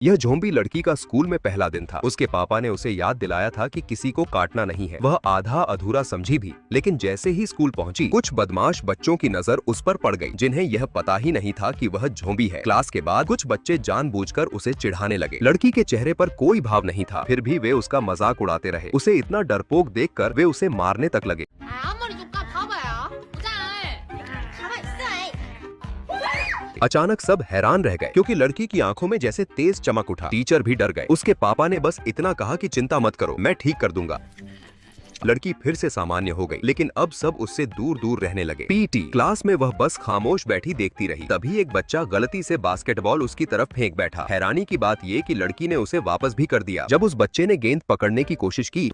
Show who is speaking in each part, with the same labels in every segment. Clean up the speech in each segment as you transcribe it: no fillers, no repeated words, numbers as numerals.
Speaker 1: यह झोंबी लड़की का स्कूल में पहला दिन था। उसके पापा ने उसे याद दिलाया था कि किसी को काटना नहीं है। वह आधा अधूरा समझी भी, लेकिन जैसे ही स्कूल पहुंची, कुछ बदमाश बच्चों की नजर उस पर पड़ गई, जिन्हें यह पता ही नहीं था कि वह झोंबी है। क्लास के बाद कुछ बच्चे जानबूझकर उसे चिढ़ाने लगे। लड़की के चेहरे पर कोई भाव नहीं था, फिर भी वे उसका मजाक उड़ाते रहे। उसे इतना डरपोक देखकर वे उसे मारने तक लगे।
Speaker 2: 아무리 누가 바보야. 보자. 가만 있어.
Speaker 1: अचानक सब हैरान रह गए, क्योंकि लड़की की आंखों में जैसे तेज चमक उठा। टीचर भी डर गए। उसके पापा ने बस इतना कहा कि चिंता मत करो, मैं ठीक कर दूंगा। लड़की फिर से सामान्य हो गई, लेकिन अब सब उससे दूर दूर रहने लगे। पीटी क्लास में वह बस खामोश बैठी देखती रही। तभी एक बच्चा गलती से बास्केटबॉल उसकी तरफ फेंक बैठा। हैरानी की बात ये कि लड़की ने उसे वापस भी कर दिया। जब उस बच्चे ने गेंद पकड़ने की कोशिश की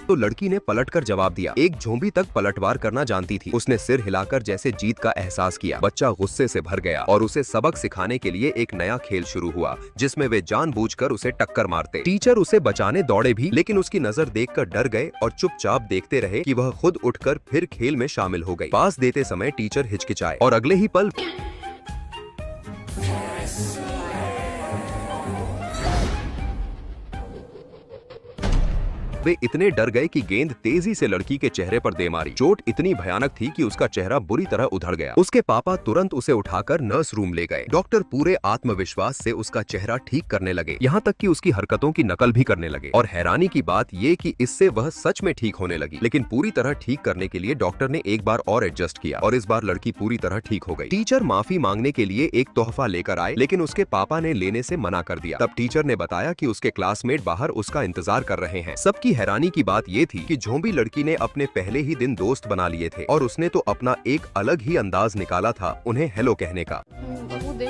Speaker 1: तो लड़की ने पलटकर जवाब दिया। एक झोंबी तक पलटवार करना जानती थी। उसने सिर हिलाकर जैसे जीत का एहसास किया। बच्चा गुस्से से भर गया और उसे सबक सिखाने के लिए एक नया खेल शुरू हुआ, जिसमें वे जानबूझकर उसे टक्कर मारते। टीचर उसे बचाने दौड़े भी, लेकिन उसकी नजर देखकर डर गए और चुपचाप देखते रहे कि वह खुद उठकर फिर खेल में शामिल हो गई। पास देते समय टीचर हिचकिचाए और अगले ही पल वे इतने डर गए कि गेंद तेजी से लड़की के चेहरे पर दे मारी। चोट इतनी भयानक थी कि उसका चेहरा बुरी तरह उधड़ गया। उसके पापा तुरंत उसे उठाकर नर्स रूम ले गए। डॉक्टर पूरे आत्मविश्वास से उसका चेहरा ठीक करने लगे, यहाँ तक कि उसकी हरकतों की नकल भी करने लगे। और हैरानी की बात ये कि इससे वह सच में ठीक होने लगी। लेकिन पूरी तरह ठीक करने के लिए डॉक्टर ने एक बार और एडजस्ट किया और इस बार लड़की पूरी तरह ठीक हो गई। टीचर माफी मांगने के लिए एक तोहफा लेकर आए, लेकिन उसके पापा ने लेने से मना कर दिया। तब टीचर ने बताया कि उसके क्लासमेट बाहर उसका इंतजार कर रहे हैं। सबकी हैरानी की बात ये थी कि झोंबी लड़की ने अपने पहले ही दिन दोस्त बना लिए थे और उसने तो अपना एक अलग ही अंदाज निकाला था उन्हें हेलो कहने का।
Speaker 2: 오, 네.